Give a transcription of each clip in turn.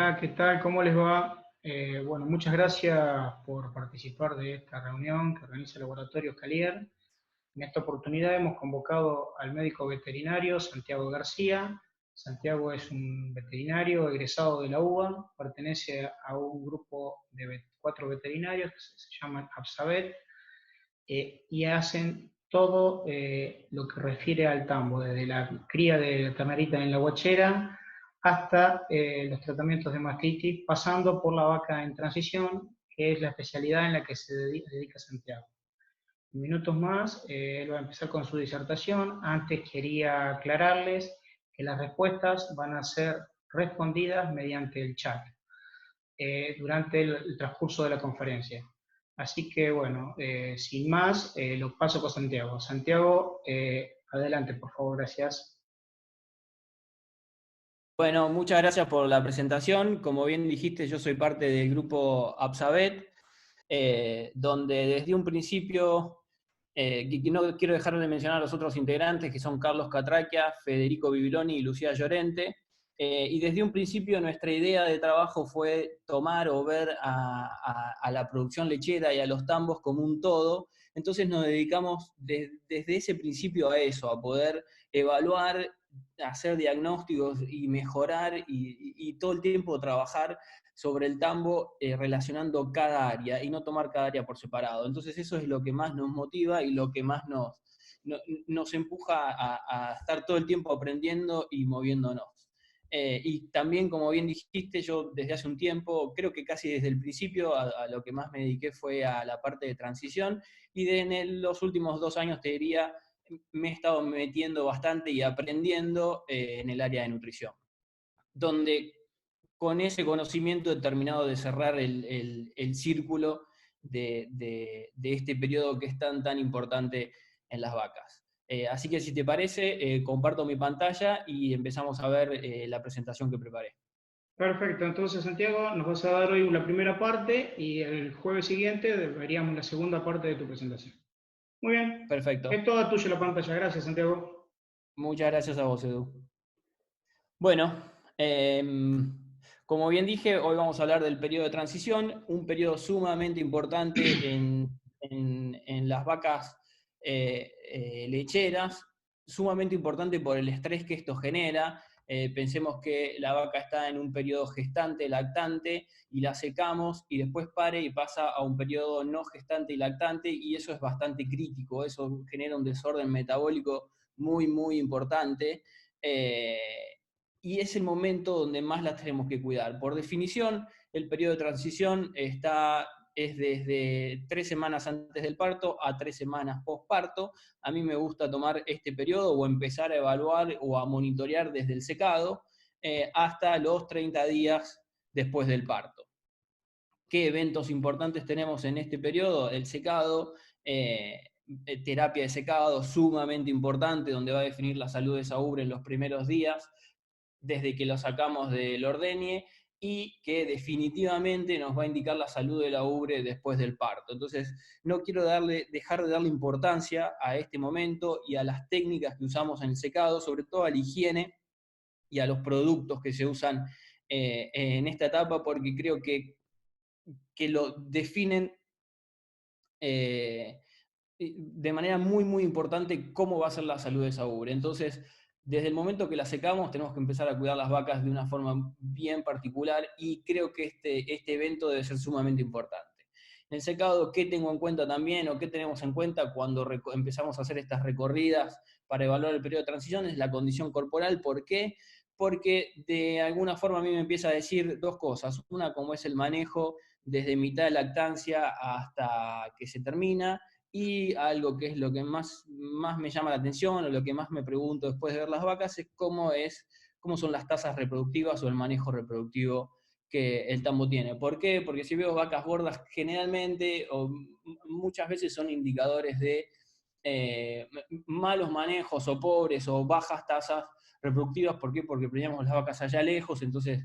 Hola, ¿qué tal? ¿Cómo les va? Bueno, muchas gracias por participar de esta reunión que organiza el Laboratorio Calier. En esta oportunidad hemos convocado al médico veterinario Santiago García. Santiago es un veterinario egresado de la UBA, pertenece a un grupo de 4 veterinarios que se llaman APSAVET, y hacen todo lo que refiere al tambo, desde la cría de terneritas en la guachera hasta los tratamientos de mastitis, pasando por la vaca en transición, que es la especialidad en la que se dedica Santiago. En minutos más, él va a empezar con su disertación. Antes quería aclararles que las respuestas van a ser respondidas mediante el chat durante el transcurso de la conferencia. Así que bueno, sin más, lo paso con Santiago. Santiago, adelante, por favor, gracias. Bueno, muchas gracias por la presentación. Como bien dijiste, yo soy parte del grupo APSAVET, donde desde un principio, y no quiero dejar de mencionar a los otros integrantes, que son Carlos Catraquia, Federico Bibiloni y Lucía Llorente, y desde un principio nuestra idea de trabajo fue tomar o ver a la producción lechera y a los tambos como un todo. Entonces nos dedicamos desde ese principio a eso, a poder evaluar, hacer diagnósticos y mejorar y todo el tiempo trabajar sobre el tambo, relacionando cada área y no tomar cada área por separado. Entonces eso es lo que más nos motiva y lo que más nos empuja a estar todo el tiempo aprendiendo y moviéndonos. Y también, como bien dijiste, yo desde hace un tiempo, creo que casi desde el principio, a lo que más me dediqué fue a la parte de transición, y los últimos 2 años, te diría, me he estado metiendo bastante y aprendiendo en el área de nutrición, donde con ese conocimiento he terminado de cerrar el círculo de este periodo que es tan importante en las vacas. Así que si te parece, comparto mi pantalla y empezamos a ver la presentación que preparé. Perfecto, entonces Santiago, nos vas a dar hoy la primera parte y el jueves siguiente veríamos la segunda parte de tu presentación. Muy bien, Perfecto. es toda tuya la pantalla. Gracias, Santiago. Muchas gracias a vos, Edu. Bueno, como bien dije, hoy vamos a hablar del periodo de transición, un periodo sumamente importante en las vacas lecheras, sumamente importante por el estrés que esto genera. Pensemos que la vaca está en un periodo gestante, lactante, y la secamos y después pare y pasa a un periodo no gestante y lactante, y eso es bastante crítico, eso genera un desorden metabólico muy importante. Eh, y es el momento donde más las tenemos que cuidar. Por definición, el periodo de transición es desde 3 semanas antes del parto a 3 semanas postparto. A mí me gusta tomar este periodo o empezar a evaluar o a monitorear desde el secado hasta los 30 días después del parto. ¿Qué eventos importantes tenemos en este periodo? El secado, terapia de secado sumamente importante, donde va a definir la salud de esa ubre en los primeros días, desde que lo sacamos del ordeñe, y que definitivamente nos va a indicar la salud de la ubre después del parto. Entonces, no quiero dejar de darle importancia a este momento y a las técnicas que usamos en el secado, sobre todo a la higiene y a los productos que se usan en esta etapa, porque creo que lo definen de manera muy importante cómo va a ser la salud de esa ubre. Entonces, desde el momento que la secamos, tenemos que empezar a cuidar las vacas de una forma bien particular, y creo que este evento debe ser sumamente importante. En el secado, ¿qué tengo en cuenta también, o qué tenemos en cuenta cuando empezamos a hacer estas recorridas para evaluar el periodo de transición? Es la condición corporal. ¿Por qué? Porque de alguna forma a mí me empieza a decir dos cosas. Una, como es el manejo desde mitad de lactancia hasta que se termina, y algo que es lo que más me llama la atención, o lo que más me pregunto después de ver las vacas, es cómo son las tasas reproductivas o el manejo reproductivo que el tambo tiene. ¿Por qué? Porque si veo vacas gordas, generalmente o muchas veces son indicadores de malos manejos o pobres o bajas tasas reproductivas. ¿Por qué? Porque teníamos las vacas allá lejos, entonces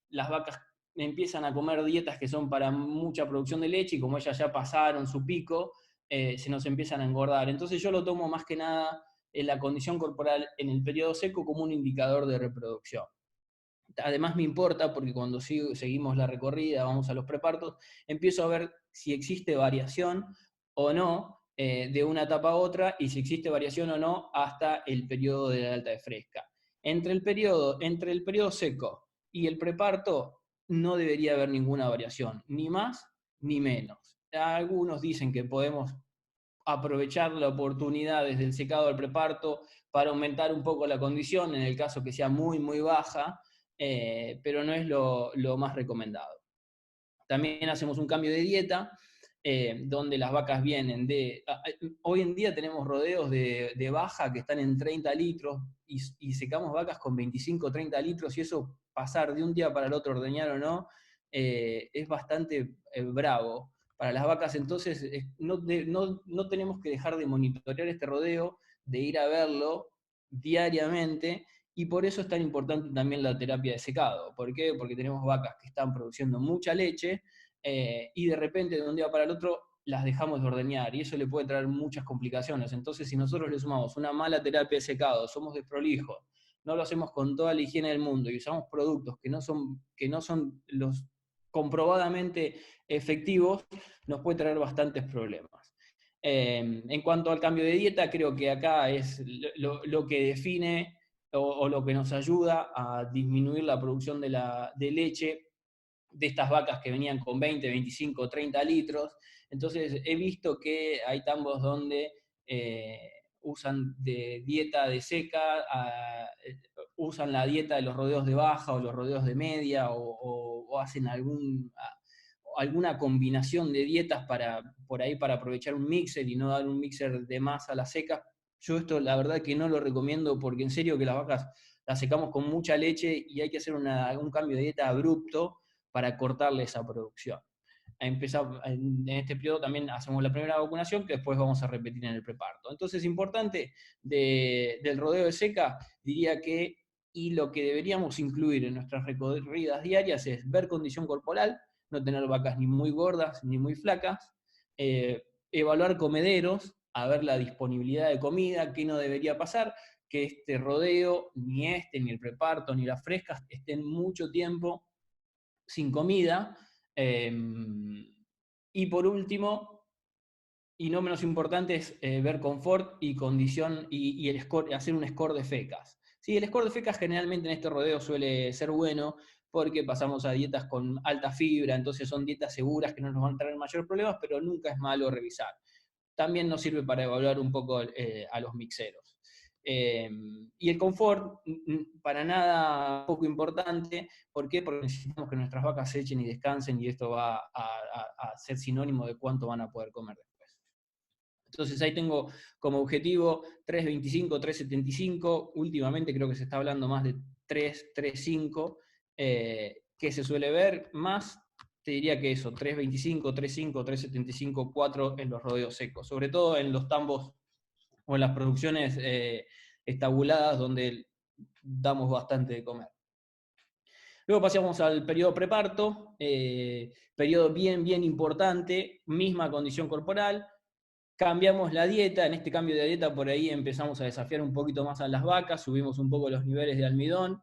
las vacas empiezan a comer dietas que son para mucha producción de leche, y como ellas ya pasaron su pico, se nos empiezan a engordar. Entonces yo lo tomo más que nada en la condición corporal en el periodo seco como un indicador de reproducción. además me importa porque cuando seguimos la recorrida, vamos a los prepartos, empiezo a ver si existe variación o no de una etapa a otra y si existe variación o no hasta el periodo de la alta de fresca. Entre el periodo seco y el preparto no debería haber ninguna variación, ni más ni menos. Algunos dicen que podemos aprovechar la oportunidad desde el secado al preparto para aumentar un poco la condición, en el caso que sea muy, muy baja, pero no es lo más recomendado. También hacemos un cambio de dieta, donde las vacas vienen de... Hoy en día tenemos rodeos de baja que están en 30 litros y secamos vacas con 25 o 30 litros y eso pasar de un día para el otro, ordeñar o no, es bastante bravo para las vacas. Entonces no tenemos que dejar de monitorear este rodeo, de ir a verlo diariamente. Y por eso es tan importante también la terapia de secado. ¿Por qué? Porque tenemos vacas que están produciendo mucha leche y de repente de un día para el otro las dejamos de ordeñar y eso le puede traer muchas complicaciones. Entonces, si nosotros le sumamos una mala terapia de secado, somos desprolijos, no lo hacemos con toda la higiene del mundo y usamos productos que no son los comprobadamente efectivos, nos puede traer bastantes problemas. En cuanto al cambio de dieta, creo que acá es lo que define o lo que nos ayuda a disminuir la producción de leche de estas vacas que venían con 20, 25, 30 litros. Entonces he visto que hay tambos donde usan de dieta de seca, usan la dieta de los rodeos de baja o los rodeos de media o hacen alguna combinación de dietas por ahí para aprovechar un mixer y no dar un mixer de más a la seca. Yo esto la verdad que no lo recomiendo porque en serio que las vacas las secamos con mucha leche y hay que hacer un cambio de dieta abrupto para cortarle esa producción. En este periodo también hacemos la primera vacunación que después vamos a repetir en el preparto. Entonces, importante del rodeo de seca, diría que, y lo que deberíamos incluir en nuestras recorridas diarias es ver condición corporal, no tener vacas ni muy gordas ni muy flacas, evaluar comederos, a ver la disponibilidad de comida, qué no debería pasar, que este rodeo, ni el preparto, ni las frescas estén mucho tiempo sin comida. Y por último, y no menos importante, es ver confort y condición y el score, hacer un score de fecas. Sí, el score de fecas generalmente en este rodeo suele ser bueno porque pasamos a dietas con alta fibra, entonces son dietas seguras que no nos van a traer mayores problemas, pero nunca es malo revisar. También nos sirve para evaluar un poco a los mixeros. Y el confort, para nada poco importante. ¿Por qué? Porque necesitamos que nuestras vacas se echen y descansen y esto va a ser sinónimo de cuánto van a poder comer después. Entonces ahí tengo como objetivo 3.25, 3.75. Últimamente creo que se está hablando más de 3.35, que se suele ver más. Te diría que eso, 3.25, 3.5, 3.75, 4 en los rodeos secos, sobre todo en los tambos o en las producciones estabuladas donde damos bastante de comer. Luego pasamos al periodo preparto, periodo bien, bien importante, misma condición corporal, cambiamos la dieta, en este cambio de dieta por ahí empezamos a desafiar un poquito más a las vacas, subimos un poco los niveles de almidón,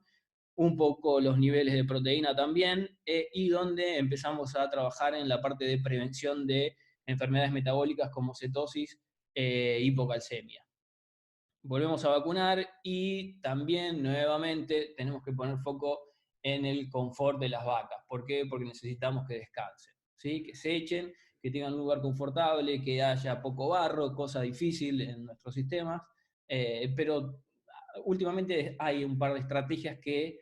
un poco los niveles de proteína también, y donde empezamos a trabajar en la parte de prevención de enfermedades metabólicas como cetosis, hipocalcemia. Volvemos a vacunar y también nuevamente tenemos que poner foco en el confort de las vacas. ¿Por qué? Porque necesitamos que descansen, ¿sí? Que se echen, que tengan un lugar confortable, que haya poco barro, cosa difícil en nuestros sistemas, pero últimamente hay un par de estrategias que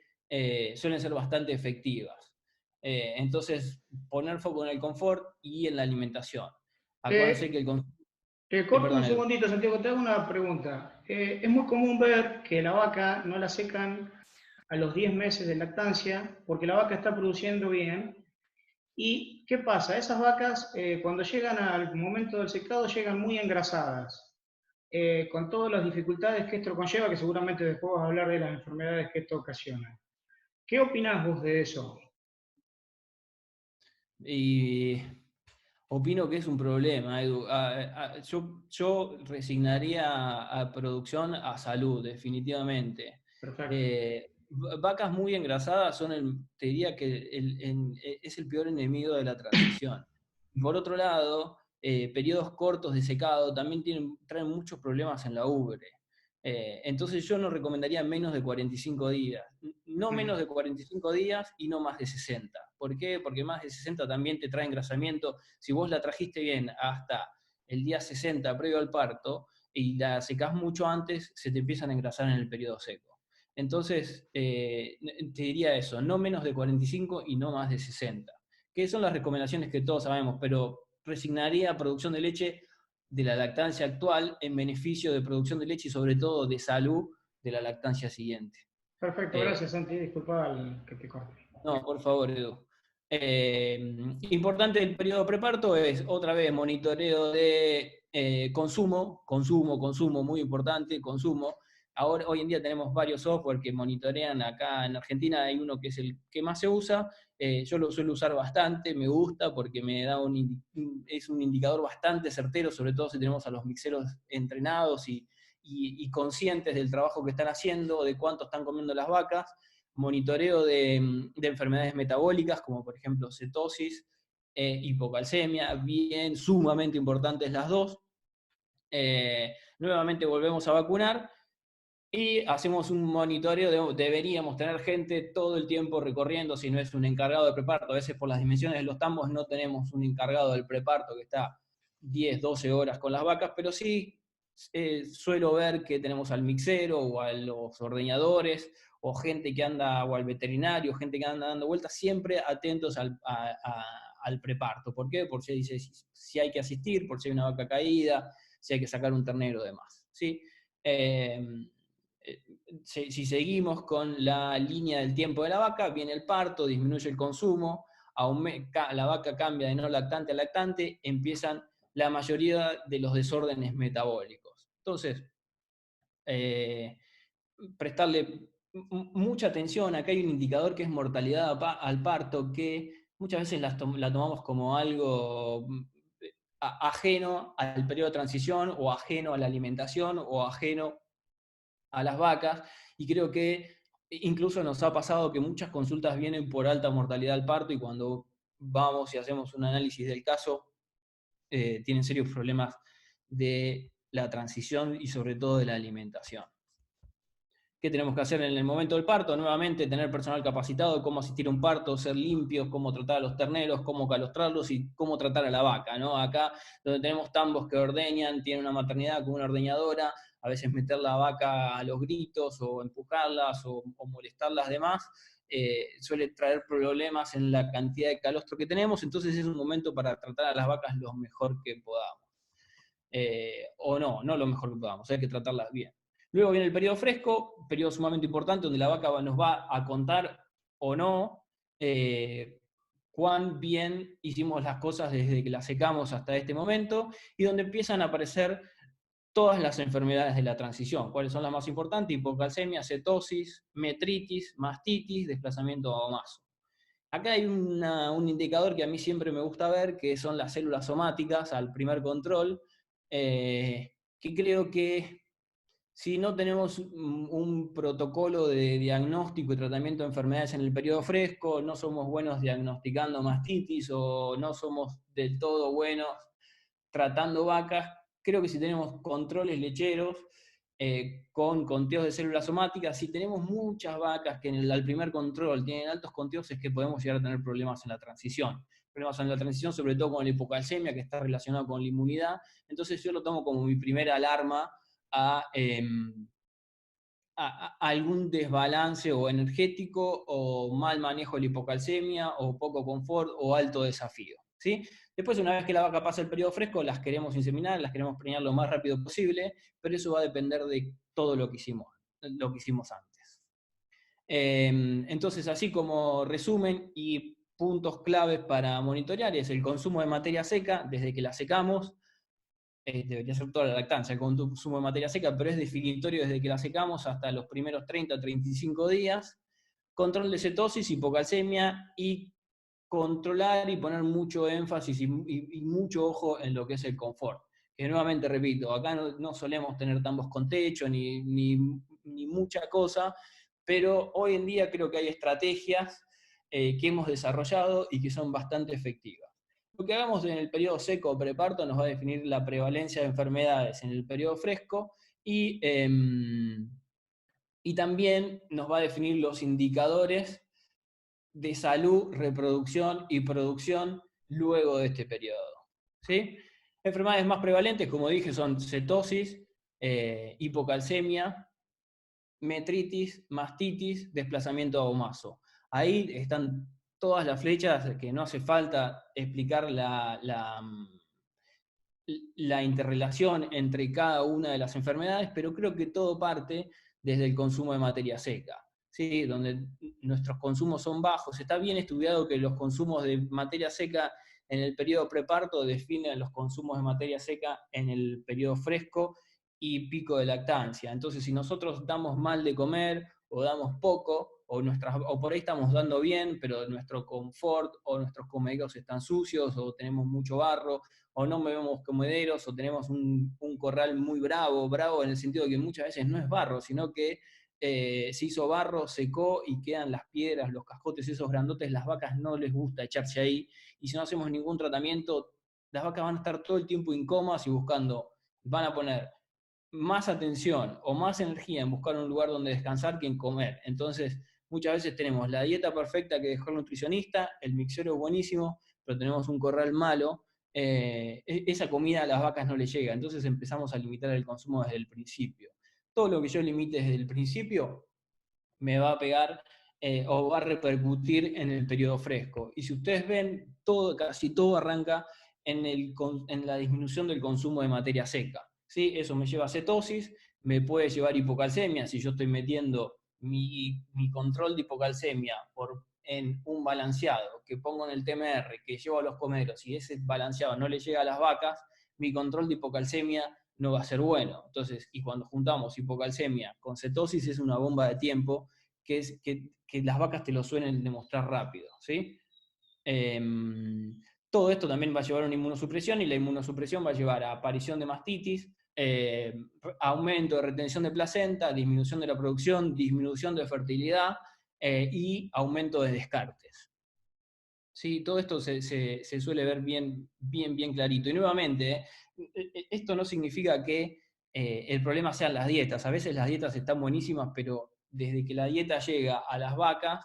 suelen ser bastante efectivas. Entonces, poner foco en el confort y en la alimentación. Acuérdense que el confort... Corto un perdón, Edu. segundito, Santiago, te hago una pregunta. Es muy común ver que la vaca no la secan a los 10 meses de lactancia porque la vaca está produciendo bien. ¿Y qué pasa? Esas vacas, cuando llegan al momento del secado, llegan muy engrasadas, con todas las dificultades que esto conlleva, que seguramente después vas a hablar de las enfermedades que esto ocasiona. ¿Qué opinás vos de eso? Y opino que es un problema, Edu. Yo resignaría a producción a salud, definitivamente. Perfecto. vacas muy engrasadas son, te diría que es el peor enemigo de la transición. Por otro lado, periodos cortos de secado también traen muchos problemas en la ubre. Entonces yo no recomendaría menos de 45 días. No menos de 45 días y no más de 60. ¿Por qué? Porque más de 60 también te trae engrasamiento. Si vos la trajiste bien hasta el día 60 previo al parto y la secás mucho antes, se te empiezan a engrasar en el periodo seco. Entonces, te diría eso, no menos de 45 y no más de 60, que son las recomendaciones que todos sabemos, pero resignaría producción de leche de la lactancia actual en beneficio de producción de leche y sobre todo de salud de la lactancia siguiente. Perfecto, gracias Santi, disculpa que te corte. No, por favor, Edu. Importante el periodo preparto es, otra vez, monitoreo de consumo, muy importante, consumo. Ahora, hoy en día tenemos varios software que monitorean. Acá en Argentina hay uno que es el que más se usa. Yo lo suelo usar bastante, me gusta porque me da es un indicador bastante certero, sobre todo si tenemos a los mixeros entrenados y conscientes del trabajo que están haciendo, de cuánto están comiendo las vacas. Monitoreo de enfermedades metabólicas, como por ejemplo cetosis, hipocalcemia, bien sumamente importantes las dos. Nuevamente volvemos a vacunar y hacemos un monitoreo. Deberíamos tener gente todo el tiempo recorriendo, si no es un encargado de preparto. A veces por las dimensiones de los tambos no tenemos un encargado del preparto que está 10, 12 horas con las vacas, pero sí suelo ver que tenemos al mixero o a los ordeñadores o gente que anda, o al veterinario, gente que anda dando vueltas, siempre atentos al preparto. ¿Por qué? Por si hay que asistir, por si hay una vaca caída, si hay que sacar un ternero o demás. ¿Sí? Si seguimos con la línea del tiempo de la vaca, viene el parto, disminuye el consumo, la vaca cambia de no lactante a lactante, empiezan la mayoría de los desórdenes metabólicos. Entonces, prestarle mucha atención. Acá hay un indicador que es mortalidad al parto, que muchas veces la tomamos como algo ajeno al periodo de transición, o ajeno a la alimentación, o ajeno a las vacas, y creo que incluso nos ha pasado que muchas consultas vienen por alta mortalidad al parto, y cuando vamos y hacemos un análisis del caso, tienen serios problemas de la transición y sobre todo de la alimentación. ¿Qué tenemos que hacer en el momento del parto? Nuevamente, tener personal capacitado, cómo asistir a un parto, ser limpios, cómo tratar a los terneros, cómo calostrarlos y cómo tratar a la vaca, ¿no? Acá, donde tenemos tambos que ordeñan, tienen una maternidad con una ordeñadora, a veces meter la vaca a los gritos o empujarlas o molestarlas demás, suele traer problemas en la cantidad de calostro que tenemos. Entonces es un momento para tratar a las vacas lo mejor que podamos. O no lo mejor que podamos, hay que tratarlas bien. Luego viene el periodo fresco, periodo sumamente importante, donde la vaca nos va a contar o no cuán bien hicimos las cosas desde que la secamos hasta este momento, y donde empiezan a aparecer todas las enfermedades de la transición. ¿Cuáles son las más importantes? Hipocalcemia, cetosis, metritis, mastitis, desplazamiento vagomaso. Acá hay un indicador que a mí siempre me gusta ver, que son las células somáticas al primer control, que creo que si no tenemos un protocolo de diagnóstico y tratamiento de enfermedades en el periodo fresco, no somos buenos diagnosticando mastitis o no somos del todo buenos tratando vacas. Creo que si tenemos controles lecheros con conteos de células somáticas, si tenemos muchas vacas que al primer control tienen altos conteos, es que podemos llegar a tener problemas en la transición. Problemas en la transición, sobre todo con la hipocalcemia, que está relacionado con la inmunidad. Entonces yo lo tomo como mi primera alarma a algún desbalance o energético, o mal manejo de la hipocalcemia, o poco confort, o alto desafío. ¿Sí? Después, una vez que la vaca pasa el periodo fresco, las queremos inseminar, las queremos preñar lo más rápido posible, pero eso va a depender de todo lo que hicimos antes. Entonces, así como resumen y puntos claves para monitorear, es el consumo de materia seca desde que la secamos. Debería ser toda la lactancia, el consumo de materia seca, pero es definitorio desde que la secamos hasta los primeros 30 35 días. Control de cetosis, hipocalcemia, y controlar y poner mucho énfasis y mucho ojo en lo que es el confort. Que nuevamente repito, acá no solemos tener tambos con techo ni mucha cosa, pero hoy en día creo que hay estrategias que hemos desarrollado y que son bastante efectivas. Lo que hagamos en el periodo seco o preparto nos va a definir la prevalencia de enfermedades en el periodo fresco y también nos va a definir los indicadores de salud, reproducción y producción luego de este periodo. ¿Sí? Enfermedades más prevalentes, como dije, son cetosis, hipocalcemia, metritis, mastitis, desplazamiento ahomazo. Ahí están todas las flechas que no hace falta explicar la interrelación entre cada una de las enfermedades, pero creo que todo parte desde el consumo de materia seca, ¿sí? Donde nuestros consumos son bajos. Está bien estudiado que los consumos de materia seca en el periodo preparto definen los consumos de materia seca en el periodo fresco y pico de lactancia. Entonces, si nosotros damos mal de comer o damos poco, o por ahí estamos dando bien, pero nuestro confort o nuestros comederos están sucios o tenemos mucho barro, o no movemos comederos, o tenemos un corral muy bravo en el sentido de que muchas veces no es barro, sino que se hizo barro, secó y quedan las piedras, los cascotes esos grandotes, las vacas no les gusta echarse ahí, y si no hacemos ningún tratamiento, las vacas van a estar todo el tiempo incómodas y buscando, van a poner más atención o más energía en buscar un lugar donde descansar que en comer. Entonces, muchas veces tenemos la dieta perfecta que dejó el nutricionista, el mixero buenísimo, pero tenemos un corral malo, esa comida a las vacas no le llega, entonces empezamos a limitar el consumo desde el principio. Todo lo que yo limite desde el principio me va a pegar o va a repercutir en el periodo fresco. Y si ustedes ven, casi todo arranca en la disminución del consumo de materia seca. ¿Sí? Eso me lleva a cetosis, me puede llevar hipocalcemia si yo estoy metiendo mi control de hipocalcemia en un balanceado que pongo en el TMR, que llevo a los comeros, y ese balanceado no le llega a las vacas, mi control de hipocalcemia no va a ser bueno. Entonces, y cuando juntamos hipocalcemia con cetosis es una bomba de tiempo que las vacas te lo suelen demostrar rápido, ¿sí? Todo esto también va a llevar a una inmunosupresión y la inmunosupresión va a llevar a aparición de mastitis, aumento de retención de placenta, disminución de la producción, disminución de fertilidad y aumento de descartes. ¿Sí? Todo esto se suele ver bien clarito. Y nuevamente, esto no significa que el problema sean las dietas. A veces las dietas están buenísimas, pero desde que la dieta llega a las vacas,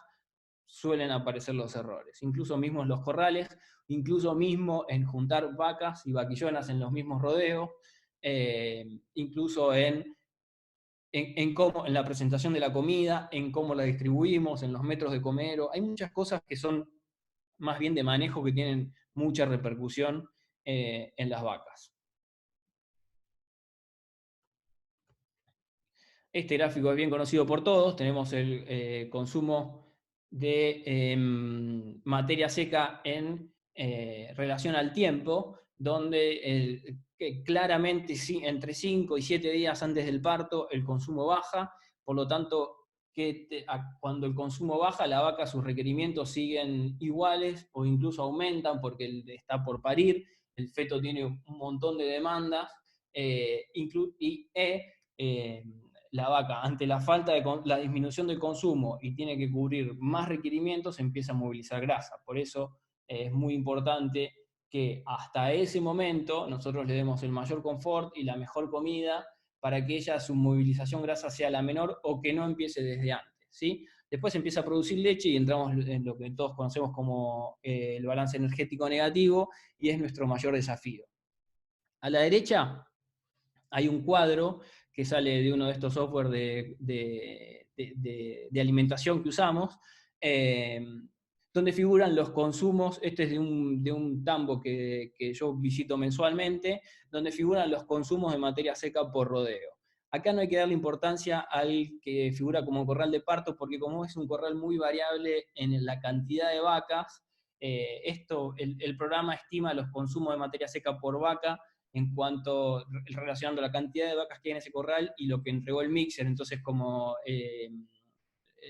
suelen aparecer los errores. Incluso mismo en los corrales, incluso mismo en juntar vacas y vaquillonas en los mismos rodeos, incluso en la presentación de la comida, en cómo la distribuimos, en los metros de comero. Hay muchas cosas que son más bien de manejo que tienen mucha repercusión en las vacas. Este gráfico es bien conocido por todos. Tenemos el consumo de materia seca en relación al tiempo, donde claramente entre 5 y 7 días antes del parto el consumo baja, por lo tanto cuando el consumo baja, la vaca sus requerimientos siguen iguales o incluso aumentan porque está por parir, el feto tiene un montón de demandas la vaca, ante la falta de la disminución del consumo y tiene que cubrir más requerimientos, empieza a movilizar grasa. Por eso es muy importante que hasta ese momento nosotros le demos el mayor confort y la mejor comida para que su movilización grasa sea la menor o que no empiece desde antes, ¿sí? Después empieza a producir leche y entramos en lo que todos conocemos como el balance energético negativo y es nuestro mayor desafío. A la derecha hay un cuadro que sale de uno de estos software de alimentación que usamos, donde figuran los consumos. Este es de un tambo que yo visito mensualmente, donde figuran los consumos de materia seca por rodeo. Acá no hay que darle importancia al que figura como corral de parto, porque como es un corral muy variable en la cantidad de vacas, el programa estima los consumos de materia seca por vaca en cuanto relacionando la cantidad de vacas que hay en ese corral y lo que entregó el mixer. Entonces,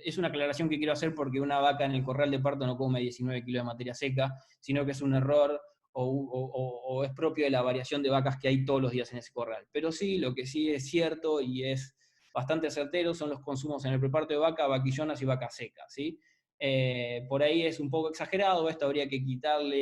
es una aclaración que quiero hacer porque una vaca en el corral de parto no come 19 kilos de materia seca, sino que es un error o es propio de la variación de vacas que hay todos los días en ese corral. Pero sí, lo que sí es cierto y es bastante certeros son los consumos en el preparto de vaca, vaquillonas y vaca seca, ¿sí? Por ahí es un poco exagerado, esto habría que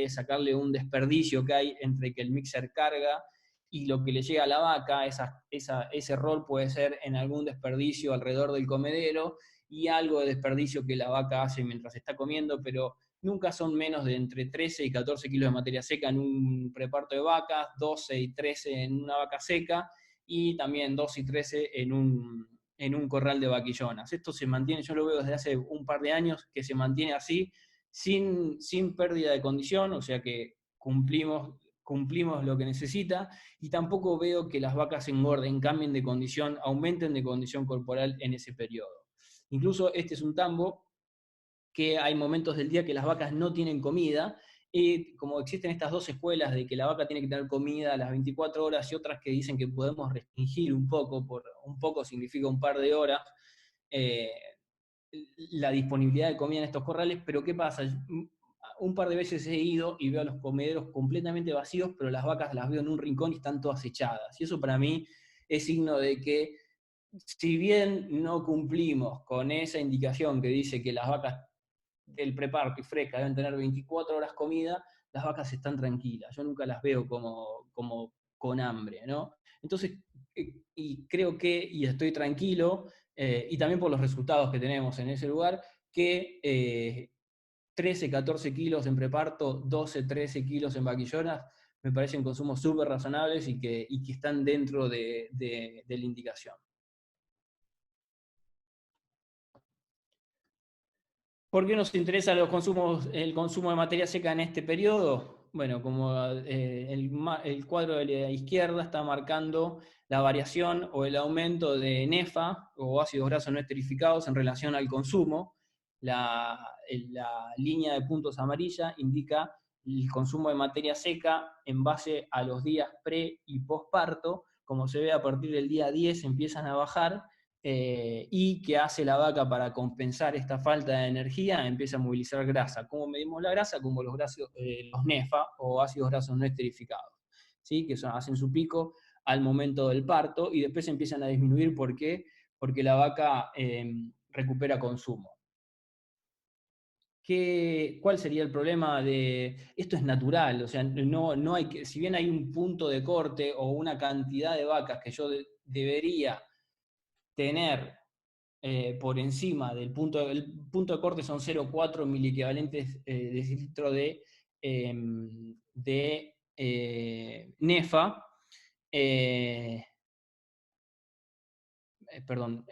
sacarle un desperdicio que hay entre que el mixer carga y lo que le llega a la vaca. Ese rol puede ser en algún desperdicio alrededor del comedero y algo de desperdicio que la vaca hace mientras está comiendo, pero nunca son menos de entre 13 y 14 kilos de materia seca en un preparto de vacas, 12 y 13 en una vaca seca, y también 12 y 13 en un corral de vaquillonas. Esto se mantiene, yo lo veo desde hace un par de años, que se mantiene así, sin pérdida de condición, o sea que cumplimos lo que necesita, y tampoco veo que las vacas engorden, cambien de condición, aumenten de condición corporal en ese periodo. Incluso este es un tambo que hay momentos del día que las vacas no tienen comida, y como existen estas dos escuelas de que la vaca tiene que tener comida a las 24 horas y otras que dicen que podemos restringir un poco, por un poco significa un par de horas, eh, la disponibilidad de comida en estos corrales, pero ¿qué pasa? Un par de veces he ido y veo los comederos completamente vacíos, pero las vacas las veo en un rincón y están todas echadas. Y eso para mí es signo de que, si bien no cumplimos con esa indicación que dice que las vacas del preparto y fresca deben tener 24 horas comida, las vacas están tranquilas. Yo nunca las veo como con hambre, ¿no? Entonces, y creo que, y estoy tranquilo, y también por los resultados que tenemos en ese lugar, que 13, 14 kilos en preparto, 12, 13 kilos en vaquillonas, me parecen consumos súper razonables y que están dentro de la indicación. ¿Por qué nos interesa el consumo de materia seca en este periodo? Bueno, como el cuadro de la izquierda está marcando la variación o el aumento de NEFA o ácidos grasos no esterificados en relación al consumo. La línea de puntos amarilla indica el consumo de materia seca en base a los días pre y postparto. Como se ve, a partir del día 10 empiezan a bajar. ¿Y qué hace la vaca para compensar esta falta de energía? Empieza a movilizar grasa. ¿Cómo medimos la grasa? Como los NEFA o ácidos grasos no esterificados, ¿sí? Que hacen su pico al momento del parto y después empiezan a disminuir. ¿Por qué? Porque la vaca recupera consumo. ¿Cuál sería el problema de esto? Es natural, o sea, no hay que, si bien hay un punto de corte o una cantidad de vacas que yo debería tener por encima del punto de corte, son 0,4 miliequivalentes decilitro de NEFA, perdón,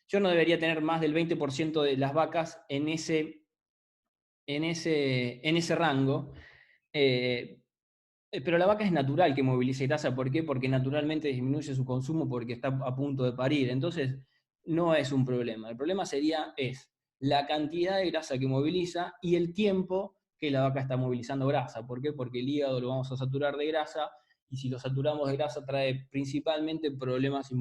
yo no debería tener más del 20% de las vacas en ese rango. Pero la vaca es natural que movilice grasa. ¿Por qué? Porque naturalmente disminuye su consumo porque está a punto de parir. Entonces, no es un problema. El problema es la cantidad de grasa que moviliza y el tiempo que la vaca está movilizando grasa. ¿Por qué? Porque el hígado lo vamos a saturar de grasa, y si lo saturamos de grasa trae principalmente problemas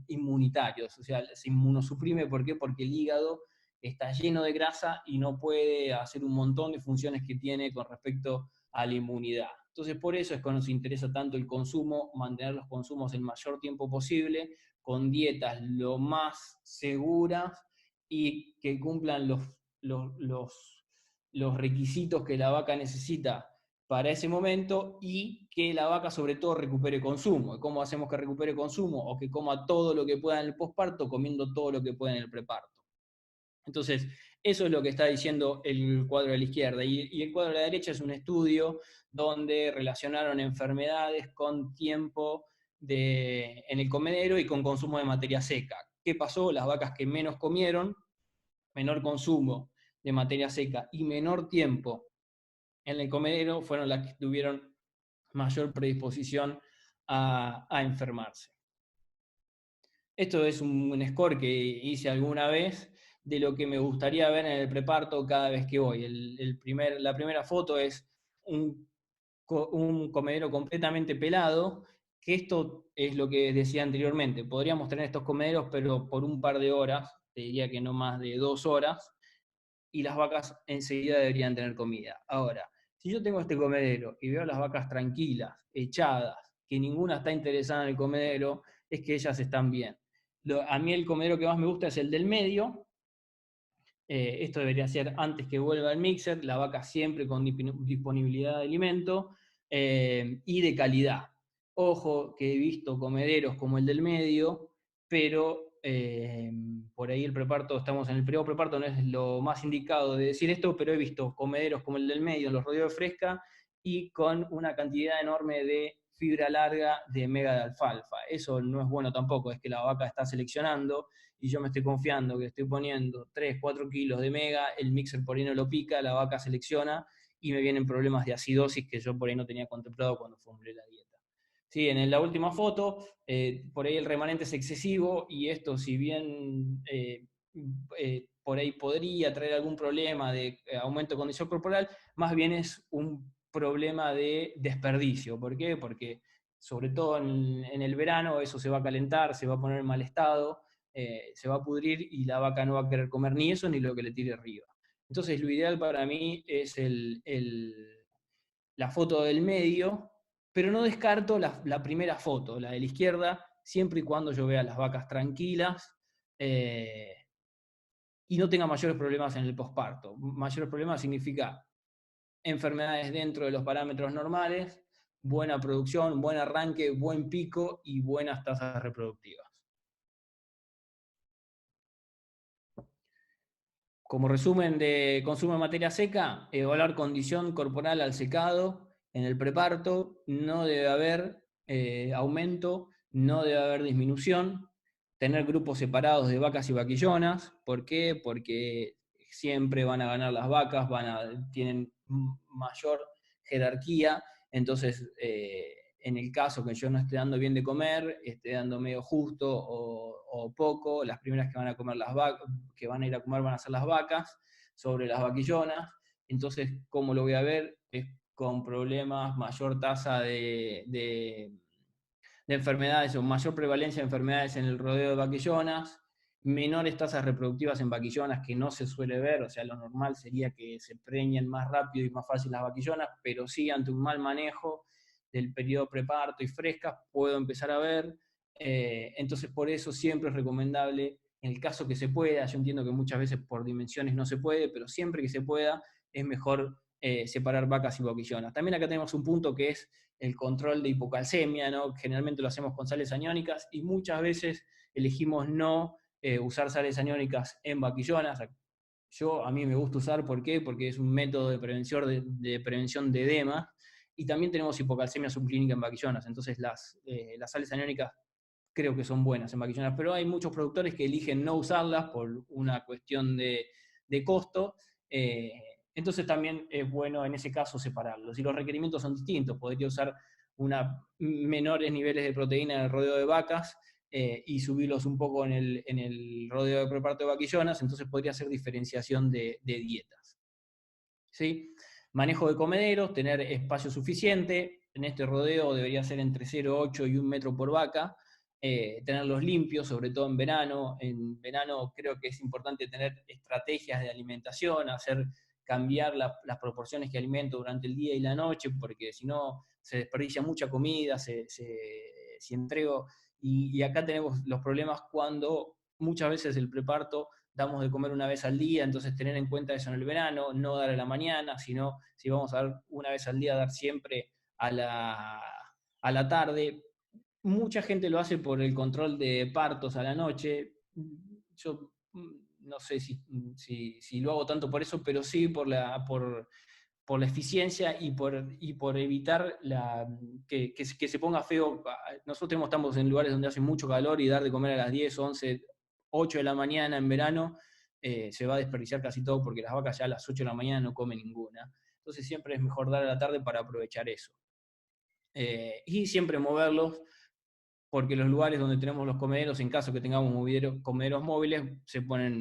inmunitarios. O sea, se inmunosuprime. ¿Por qué? Porque el hígado está lleno de grasa y no puede hacer un montón de funciones que tiene con respecto a la inmunidad. Entonces, por eso es que nos interesa tanto el consumo, mantener los consumos el mayor tiempo posible, con dietas lo más seguras y que cumplan los requisitos que la vaca necesita para ese momento, y que la vaca sobre todo recupere consumo. ¿Cómo hacemos que recupere consumo? O que coma todo lo que pueda en el posparto, comiendo todo lo que pueda en el preparto. Entonces, eso es lo que está diciendo el cuadro de la izquierda. Y el cuadro de la derecha es un estudio donde relacionaron enfermedades con tiempo en el comedero y con consumo de materia seca. ¿Qué pasó? Las vacas que menos comieron, menor consumo de materia seca y menor tiempo en el comedero, fueron las que tuvieron mayor predisposición a enfermarse. Esto es un score que hice alguna vez de lo que me gustaría ver en el preparto cada vez que voy. La primera foto es un comedero completamente pelado, que esto es lo que decía anteriormente. Podríamos tener estos comederos, pero por un par de horas, te diría que no más de 2 horas, y las vacas enseguida deberían tener comida. Ahora, si yo tengo este comedero y veo a las vacas tranquilas, echadas, que ninguna está interesada en el comedero, es que ellas están bien. A mí el comedero que más me gusta es el del medio. Esto debería ser antes que vuelva el mixer, la vaca siempre con disponibilidad de alimento y de calidad. Ojo que he visto comederos como el del medio, pero por ahí el preparto, estamos en el periodo preparto, no es lo más indicado de decir esto, pero he visto comederos como el del medio, en los rodeos de fresca, y con una cantidad enorme de fibra larga de mega de alfalfa. Eso no es bueno tampoco, es que la vaca está seleccionando y yo me estoy confiando que estoy poniendo 3, 4 kilos de mega, el mixer por ahí no lo pica, la vaca selecciona y me vienen problemas de acidosis que yo por ahí no tenía contemplado cuando formulé la dieta. Sí, en la última foto, por ahí el remanente es excesivo y esto, si bien por ahí podría traer algún problema de aumento de condición corporal, más bien es un problema de desperdicio. ¿Por qué? Porque sobre todo en el verano eso se va a calentar, se va a poner en mal estado, se va a pudrir y la vaca no va a querer comer ni eso ni lo que le tire arriba. Entonces lo ideal para mí es la foto del medio, pero no descarto la primera foto, la de la izquierda, siempre y cuando yo vea las vacas tranquilas eh, y no tenga mayores problemas en el posparto. Mayores problemas significa enfermedades dentro de los parámetros normales, buena producción, buen arranque, buen pico y buenas tasas reproductivas. Como resumen de consumo de materia seca, evaluar condición corporal al secado en el preparto, no debe haber aumento, no debe haber disminución, tener grupos separados de vacas y vaquillonas. ¿Por qué? Porque siempre van a ganar las vacas, tienen mayor jerarquía, entonces en el caso que yo no esté dando bien de comer, esté dando medio justo o poco, las primeras que van a comer las vacas, que van a ir a comer van a ser las vacas sobre las vaquillonas. Entonces, ¿cómo lo voy a ver? Es con problemas, mayor tasa de enfermedades o mayor prevalencia de enfermedades en el rodeo de vaquillonas, menores tasas reproductivas en vaquillonas que no se suele ver, o sea, lo normal sería que se preñen más rápido y más fácil las vaquillonas, pero sí ante un mal manejo del periodo preparto y frescas puedo empezar a ver. Entonces, por eso siempre es recomendable, en el caso que se pueda, yo entiendo que muchas veces por dimensiones no se puede, pero siempre que se pueda es mejor separar vacas y vaquillonas. También acá tenemos un punto que es el control de hipocalcemia, ¿no? Generalmente lo hacemos con sales aniónicas y muchas veces elegimos no usar sales aniónicas en vaquillonas. A mí me gusta usar, ¿por qué? Porque es un método de prevención de edema y también tenemos hipocalcemia subclínica en vaquillonas, entonces las sales aniónicas creo que son buenas en vaquillonas, pero hay muchos productores que eligen no usarlas por una cuestión de costo, entonces también es bueno en ese caso separarlos. Y los requerimientos son distintos, podría usar menores niveles de proteína en el rodeo de vacas y subirlos un poco en el rodeo de preparto de vaquillonas, entonces podría ser diferenciación de dietas. ¿Sí? Manejo de comederos, tener espacio suficiente, en este rodeo debería ser entre 0,8 y 1 metro por vaca, tenerlos limpios, sobre todo en verano. En verano creo que es importante tener estrategias de alimentación, cambiar las proporciones que alimento durante el día y la noche, porque si no se desperdicia mucha comida, si entrego, y acá tenemos los problemas cuando muchas veces el preparto damos de comer una vez al día, entonces tener en cuenta eso en el verano, no dar a la mañana, sino si vamos a dar una vez al día, dar siempre a la tarde. Mucha gente lo hace por el control de partos a la noche. Yo no sé si lo hago tanto por eso, pero sí por la eficiencia y por evitar que se ponga feo. Nosotros estamos en lugares donde hace mucho calor y dar de comer a las 10, 11, 8 de la mañana en verano se va a desperdiciar casi todo porque las vacas ya a las 8 de la mañana no comen ninguna. Entonces siempre es mejor dar a la tarde para aprovechar eso. Y siempre moverlos porque los lugares donde tenemos los comederos, en caso que tengamos comederos móviles,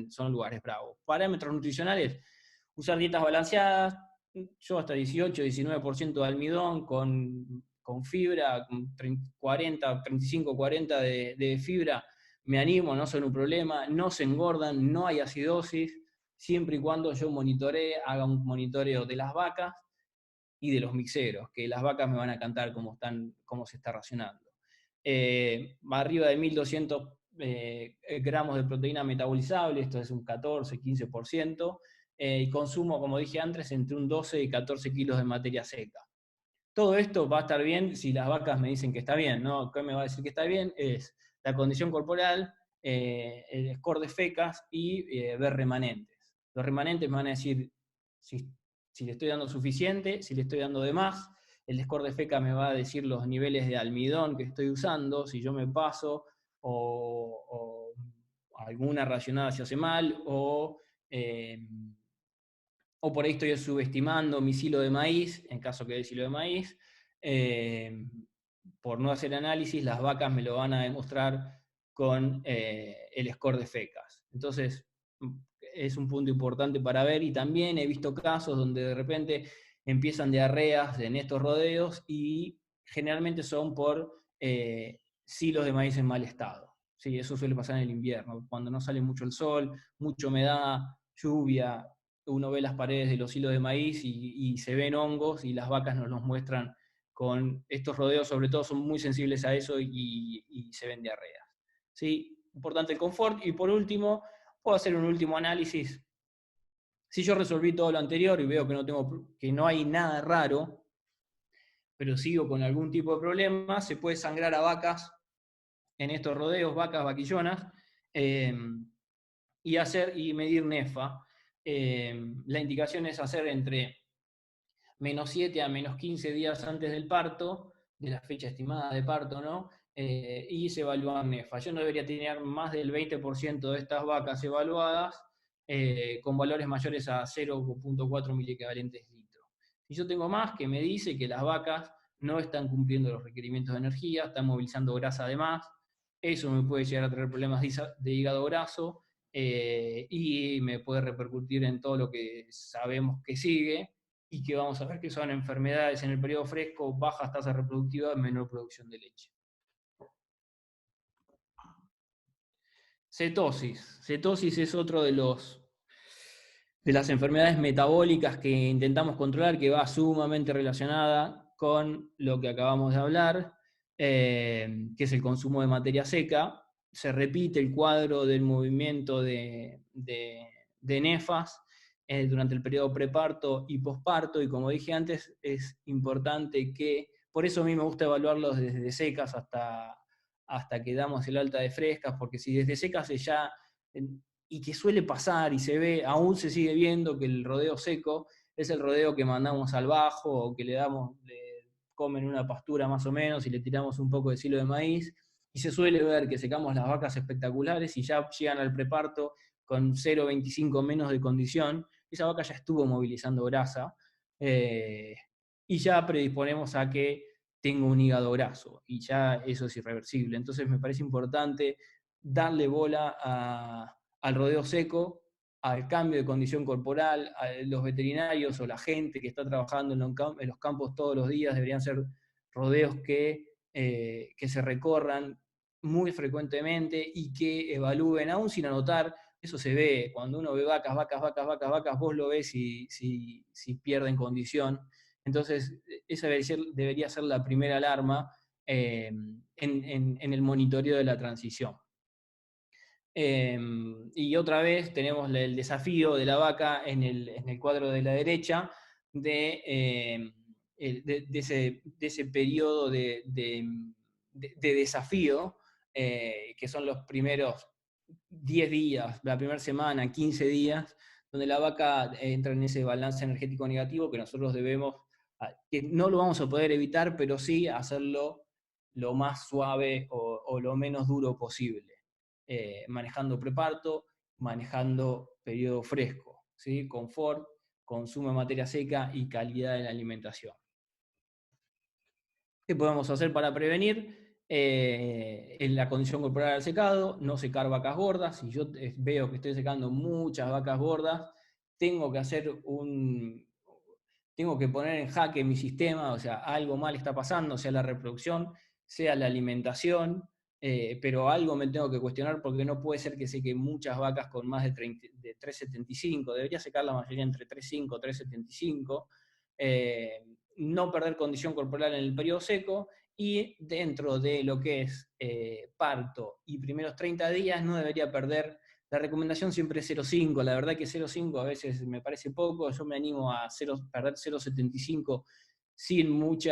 son lugares bravos. Parámetros nutricionales, usar dietas balanceadas, yo hasta 18, 19% de almidón con fibra, con 40, 35, 40 de fibra, me animo, no son un problema, no se engordan, no hay acidosis, siempre y cuando yo haga un monitoreo de las vacas y de los mixeros, que las vacas me van a cantar cómo se está racionando. Arriba de 1200 gramos de proteína metabolizable, esto es un 14-15%, y consumo, como dije antes, entre un 12 y 14 kilos de materia seca. Todo esto va a estar bien si las vacas me dicen que está bien, ¿no? ¿Qué me va a decir que está bien? Es la condición corporal, el score de fecas y ver remanentes. Los remanentes me van a decir si le estoy dando suficiente, si le estoy dando de más. El score de feca me va a decir los niveles de almidón que estoy usando, si yo me paso o alguna racionada se hace mal o por ahí estoy subestimando mi silo de maíz, en caso que dé silo de maíz. Por no hacer análisis, las vacas me lo van a demostrar con el score de fecas. Entonces, es un punto importante para ver, y también he visto casos donde de repente empiezan diarreas en estos rodeos y generalmente son por silos de maíz en mal estado. Sí, eso suele pasar en el invierno, cuando no sale mucho el sol, mucha humedad, lluvia, uno ve las paredes de los hilos de maíz y se ven hongos, y las vacas nos los muestran con estos rodeos, sobre todo son muy sensibles a eso y se ven diarreas. ¿Sí? Importante el confort. Y por último, puedo hacer un último análisis. Si yo resolví todo lo anterior y veo que no hay nada raro, pero sigo con algún tipo de problema, se puede sangrar a vacas en estos rodeos, vacas vaquillonas, y medir NEFA. La indicación es hacer entre -7 a -15 días antes del parto, de la fecha estimada de parto, ¿no? Y se evalúan NEFA. Yo no debería tener más del 20% de estas vacas evaluadas con valores mayores a 0,4 miliequivalentes litro. Si yo tengo más, que me dice que las vacas no están cumpliendo los requerimientos de energía, están movilizando grasa de más, eso me puede llegar a traer problemas de hígado graso, y me puede repercutir en todo lo que sabemos que sigue, y que vamos a ver que son enfermedades en el periodo fresco, bajas tasas reproductivas, menor producción de leche. Cetosis. Cetosis es otro de las enfermedades metabólicas que intentamos controlar, que va sumamente relacionada con lo que acabamos de hablar, que es el consumo de materia seca. Se repite el cuadro del movimiento de nefas durante el periodo preparto y posparto, y como dije antes, es importante que, por eso a mí me gusta evaluarlos desde secas hasta que damos el alta de frescas, porque si desde secas ya, y que suele pasar y se ve, aún se sigue viendo que el rodeo seco es el rodeo que mandamos al bajo, o que le comen una pastura más o menos y le tiramos un poco de silo de maíz, y se suele ver que secamos las vacas espectaculares y ya llegan al preparto con 0,25 menos de condición, esa vaca ya estuvo movilizando grasa, y ya predisponemos a que tenga un hígado graso, y ya eso es irreversible. Entonces me parece importante darle bola al rodeo seco, al cambio de condición corporal. A los veterinarios o la gente que está trabajando en los campos todos los días deberían ser rodeos que se recorran muy frecuentemente y que evalúen, aún sin anotar. Eso se ve, cuando uno ve vacas, vos lo ves si pierden condición. Entonces, esa debería ser la primera alarma en el monitoreo de la transición. Y otra vez tenemos el desafío de la vaca en el cuadro de la derecha, de ese periodo de desafío, que son los primeros 10 días, la primera semana, 15 días, donde la vaca entra en ese balance energético negativo que nosotros debemos, que no lo vamos a poder evitar, pero sí hacerlo lo más suave o lo menos duro posible. Manejando preparto, manejando periodo fresco, ¿sí? Confort, consumo de materia seca y calidad de la alimentación. ¿Qué podemos hacer para prevenir? En la condición corporal al secado, no secar vacas gordas. Si yo veo que estoy secando muchas vacas gordas, tengo que poner en jaque mi sistema, o sea, algo mal está pasando, sea la reproducción, sea la alimentación, pero algo me tengo que cuestionar, porque no puede ser que seque muchas vacas con más de 3,75, debería secar la mayoría entre 3,5 y 3,75, no perder condición corporal en el periodo seco, y dentro de lo que es parto y primeros 30 días no debería perder. La recomendación siempre es 0,5, la verdad que 0,5 a veces me parece poco, yo me animo a perder 0,75 sin muchos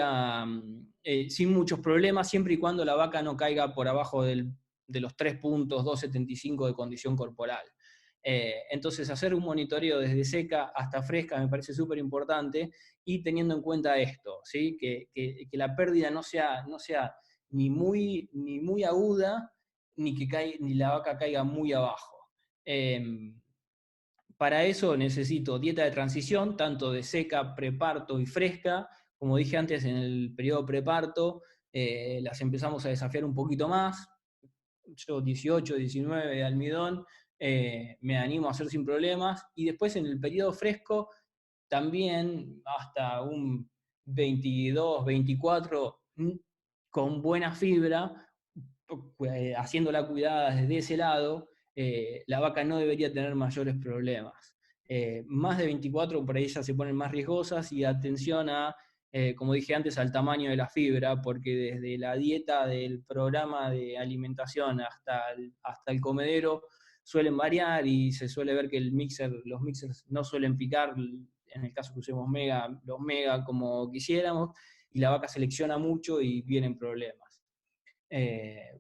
problemas, siempre y cuando la vaca no caiga por abajo de los 3 puntos, 2,75 de condición corporal. Entonces hacer un monitoreo desde seca hasta fresca me parece súper importante, y teniendo en cuenta esto, ¿sí? que la pérdida no sea ni muy aguda, ni la vaca caiga muy abajo. Para eso necesito dieta de transición, tanto de seca, preparto y fresca. Como dije antes, en el periodo preparto las empezamos a desafiar un poquito más. Yo 18, 19 de almidón me animo a hacer sin problemas. Y después en el periodo fresco también hasta un 22, 24 con buena fibra, haciéndola cuidada desde ese lado, la vaca no debería tener mayores problemas. Más de 24 por ahí ya se ponen más riesgosas, y atención como dije antes, al tamaño de la fibra, porque desde la dieta del programa de alimentación hasta el comedero suelen variar, y se suele ver que los mixers no suelen picar, en el caso que usemos los mega como quisiéramos, y la vaca selecciona mucho y vienen problemas.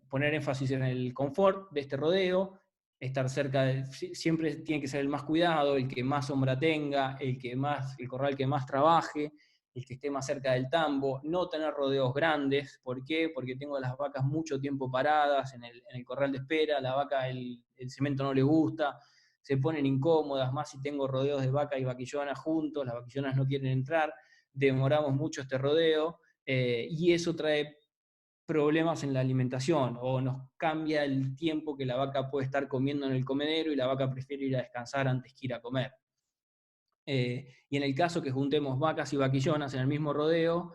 Poner énfasis en el confort de este rodeo, estar cerca siempre tiene que ser el más cuidado, el que más sombra tenga, el corral que más trabaje, el que esté más cerca del tambo, no tener rodeos grandes. ¿Por qué? Porque tengo las vacas mucho tiempo paradas en el corral de espera, la vaca el cemento no le gusta, se ponen incómodas, más si tengo rodeos de vaca y vaquillonas juntos, las vaquillonas no quieren entrar, demoramos mucho este rodeo, y eso trae problemas en la alimentación, o nos cambia el tiempo que la vaca puede estar comiendo en el comedero, y la vaca prefiere ir a descansar antes que ir a comer. Y en el caso que juntemos vacas y vaquillonas en el mismo rodeo,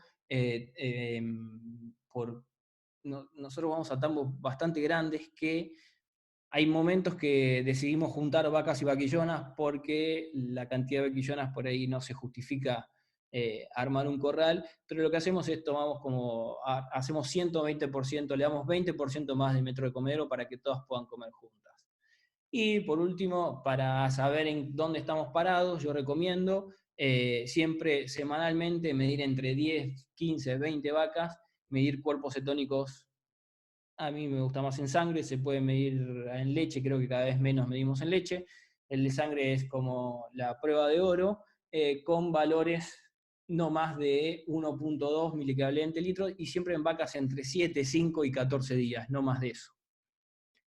nosotros vamos a tambos bastante grandes, que hay momentos que decidimos juntar vacas y vaquillonas porque la cantidad de vaquillonas por ahí no se justifica armar un corral, pero lo que hacemos es hacemos 120%, le damos 20% más de metro de comedero para que todas puedan comer juntas. Y por último, para saber en dónde estamos parados, yo recomiendo siempre semanalmente medir entre 10, 15, 20 vacas, medir cuerpos cetónicos. A mí me gusta más en sangre, se puede medir en leche, creo que cada vez menos medimos en leche. El de sangre es como la prueba de oro, con valores no más de 1,2 miliequivalente litro, y siempre en vacas entre 7, 5 y 14 días, no más de eso.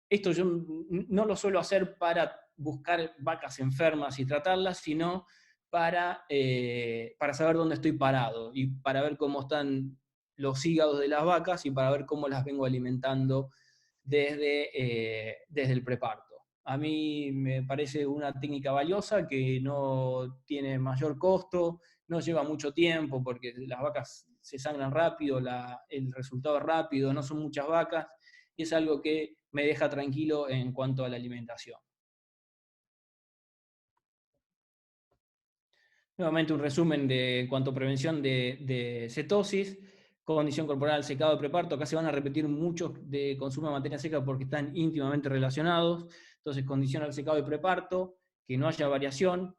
Esto yo no lo suelo hacer para buscar vacas enfermas y tratarlas, sino para saber dónde estoy parado, y para ver cómo están los hígados de las vacas, y para ver cómo las vengo alimentando desde el preparto. A mí me parece una técnica valiosa, que no tiene mayor costo, no lleva mucho tiempo, porque las vacas se sangran rápido, el resultado es rápido, no son muchas vacas, y es algo que me deja tranquilo en cuanto a la alimentación. Nuevamente un resumen en cuanto a prevención de cetosis, condición corporal, secado de preparto. Acá se van a repetir muchos de consumo de materia seca porque están íntimamente relacionados. Entonces, condición al secado de preparto, que no haya variación.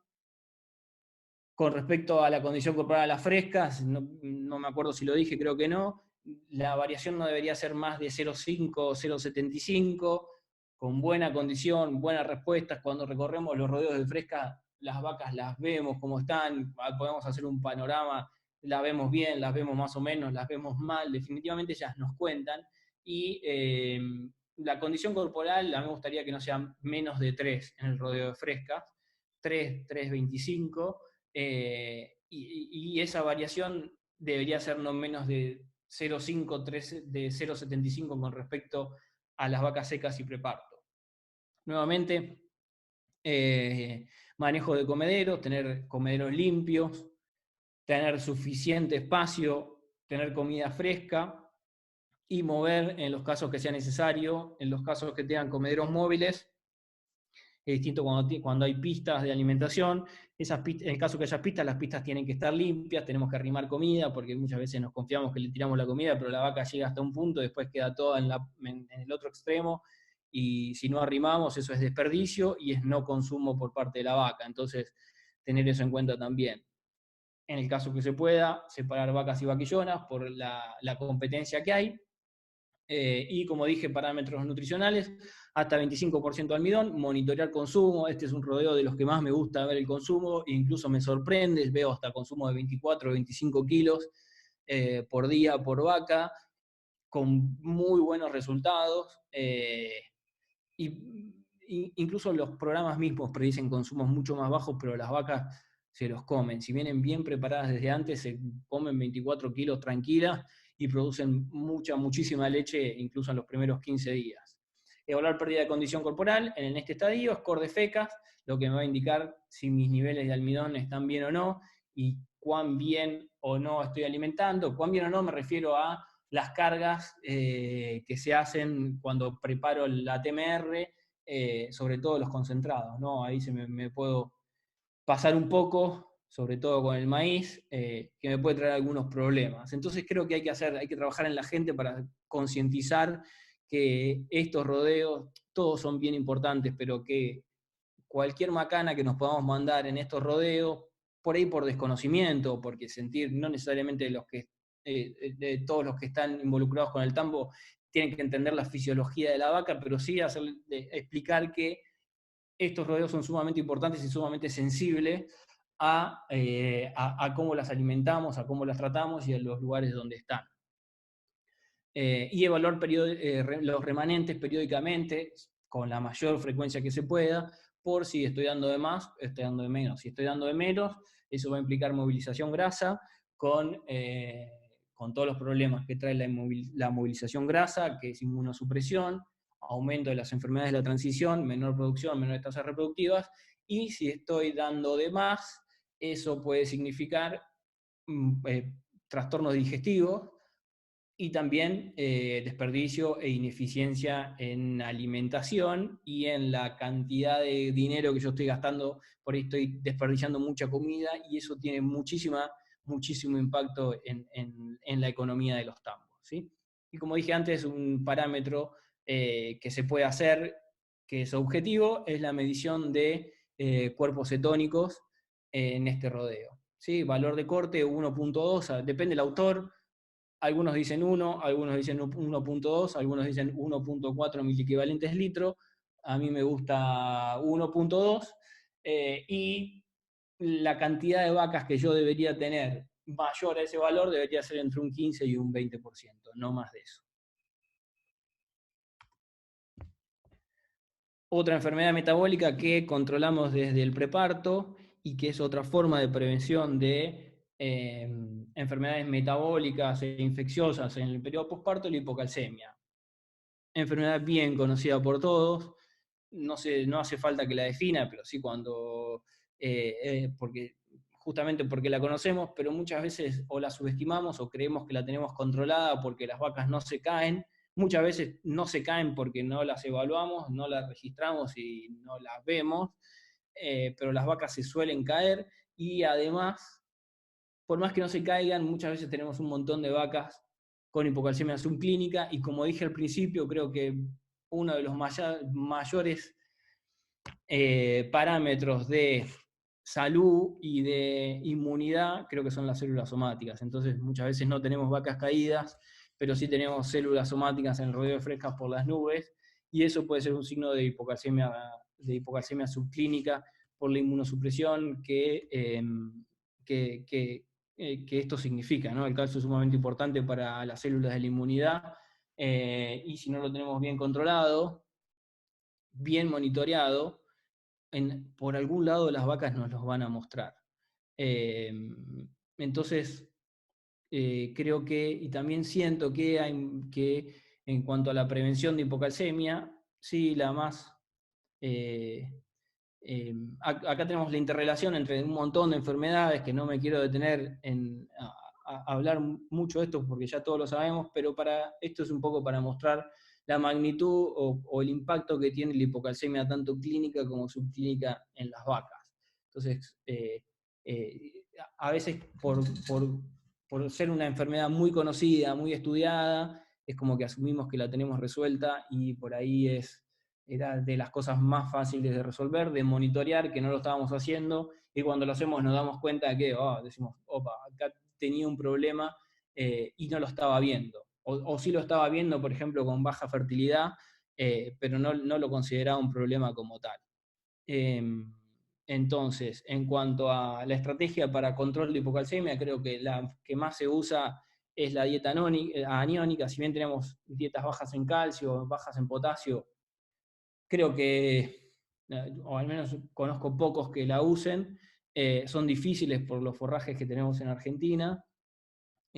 Con respecto a la condición corporal a las frescas, no me acuerdo si lo dije, creo que no. La variación no debería ser más de 0,5 o 0,75, con buena condición, buenas respuestas. Cuando recorremos los rodeos de fresca, las vacas las vemos como están, podemos hacer un panorama, las vemos bien, las vemos más o menos, las vemos mal, definitivamente ellas nos cuentan. Y la condición corporal, a mí me gustaría que no sea menos de 3 en el rodeo de frescas, 3, 3,25. Y esa variación debería ser no menos de 0,5, de 0,75 con respecto a las vacas secas y preparto. Nuevamente, manejo de comederos, tener comederos limpios, tener suficiente espacio, tener comida fresca, y mover en los casos que sea necesario, en los casos que tengan comederos móviles, es distinto cuando hay pistas de alimentación. En el caso que haya pistas, las pistas tienen que estar limpias, tenemos que arrimar comida, porque muchas veces nos confiamos que le tiramos la comida, pero la vaca llega hasta un punto, después queda toda en el otro extremo, y si no arrimamos, eso es desperdicio y es no consumo por parte de la vaca. Entonces, tener eso en cuenta también. En el caso que se pueda, separar vacas y vaquillonas por la competencia que hay. Y como dije, parámetros nutricionales, hasta 25% almidón, monitorear consumo. Este es un rodeo de los que más me gusta ver el consumo, e incluso me sorprende, veo hasta consumo de 24 o 25 kilos por día por vaca, con muy buenos resultados. Incluso los programas mismos predicen consumos mucho más bajos, pero las vacas se los comen. Si vienen bien preparadas desde antes, se comen 24 kilos tranquilas y producen muchísima leche, incluso en los primeros 15 días. Evaluar pérdida de condición corporal en este estadio, score de fecas, lo que me va a indicar si mis niveles de almidón están bien o no, y cuán bien o no estoy alimentando. Cuán bien o no me refiero a las cargas que se hacen cuando preparo la TMR, sobre todo los concentrados, ¿no? Ahí me puedo pasar un poco, sobre todo con el maíz, que me puede traer algunos problemas. Entonces creo que hay que trabajar en la gente para concientizar que estos rodeos, todos son bien importantes, pero que cualquier macana que nos podamos mandar en estos rodeos, por ahí por desconocimiento, porque sentir, no necesariamente de todos los que están involucrados con el tambo tienen que entender la fisiología de la vaca, pero sí explicar que estos rodeos son sumamente importantes y sumamente sensibles a cómo las alimentamos, a cómo las tratamos y a los lugares donde están. Y evaluar los remanentes periódicamente, con la mayor frecuencia que se pueda, por si estoy dando de más, estoy dando de menos. Si estoy dando de menos, eso va a implicar movilización grasa con todos los problemas que trae la movilización grasa, que es inmunosupresión, aumento de las enfermedades de la transición, menor producción, menores tasas reproductivas, y si estoy dando de más, eso puede significar trastornos digestivos, y también desperdicio e ineficiencia en alimentación y en la cantidad de dinero que yo estoy gastando. Por ahí estoy desperdiciando mucha comida y eso tiene muchísimo impacto en la economía de los tambos, ¿sí? Y como dije antes, un parámetro que se puede hacer, que es objetivo, es la medición de cuerpos cetónicos en este rodeo, ¿sí? Valor de corte 1.2, depende del autor. Algunos dicen 1, algunos dicen 1.2, algunos dicen 1.4 miliequivalentes litro. A mí me gusta 1.2, y la cantidad de vacas que yo debería tener mayor a ese valor debería ser entre un 15 y un 20%, no más de eso. Otra enfermedad metabólica que controlamos desde el preparto y que es otra forma de prevención de enfermedades metabólicas e infecciosas en el periodo posparto, la hipocalcemia. Enfermedad bien conocida por todos, no hace falta que la defina, pero sí justamente porque la conocemos, pero muchas veces o la subestimamos o creemos que la tenemos controlada porque las vacas no se caen. Muchas veces no se caen porque no las evaluamos, no las registramos y no las vemos, pero las vacas se suelen caer y además, por más que no se caigan, muchas veces tenemos un montón de vacas con hipocalcemia subclínica y como dije al principio, creo que uno de los mayores parámetros de salud y de inmunidad creo que son las células somáticas. Entonces muchas veces no tenemos vacas caídas, pero sí tenemos células somáticas en el rodeo de frescas por las nubes, y eso puede ser un signo de hipocalcemia subclínica por la inmunosupresión que esto significa, ¿no? El calcio es sumamente importante para las células de la inmunidad, y si no lo tenemos bien controlado, bien monitoreado, por algún lado las vacas nos los van a mostrar. Entonces, creo que, y también siento que en cuanto a la prevención de hipocalcemia, sí, la más... acá tenemos la interrelación entre un montón de enfermedades que no me quiero detener a hablar mucho de esto porque ya todos lo sabemos, pero esto es un poco para mostrar la magnitud o el impacto que tiene la hipocalcemia tanto clínica como subclínica en las vacas. Entonces, a veces por ser una enfermedad muy conocida, muy estudiada, es como que asumimos que la tenemos resuelta y por ahí era de las cosas más fáciles de resolver, de monitorear, que no lo estábamos haciendo, y cuando lo hacemos nos damos cuenta que decimos, opa, acá tenía un problema y no lo estaba viendo. O sí lo estaba viendo, por ejemplo, con baja fertilidad, pero no lo consideraba un problema como tal. Entonces, en cuanto a la estrategia para control de hipocalcemia, creo que la que más se usa es la dieta aniónica. Si bien tenemos dietas bajas en calcio, bajas en potasio, creo que, o al menos conozco pocos que la usen, son difíciles por los forrajes que tenemos en Argentina,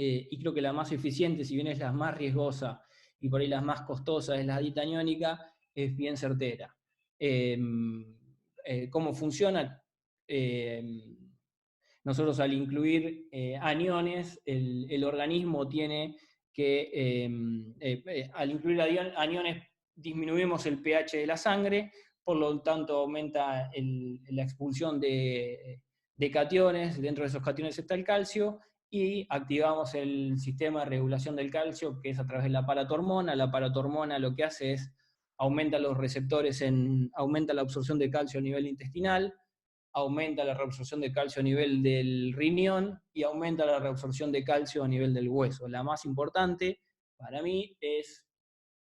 y creo que la más eficiente, si bien es la más riesgosa y por ahí la más costosa, es la dieta aniónica, es bien certera. ¿Cómo funciona? Nosotros al incluir aniones, el organismo tiene que, al incluir aniones, disminuimos el pH de la sangre, por lo tanto aumenta la expulsión de cationes, dentro de esos cationes está el calcio, y activamos el sistema de regulación del calcio, que es a través de la paratormona. La paratormona lo que hace es aumenta los receptores, aumenta la absorción de calcio a nivel intestinal, aumenta la reabsorción de calcio a nivel del riñón y aumenta la reabsorción de calcio a nivel del hueso. La más importante para mí es,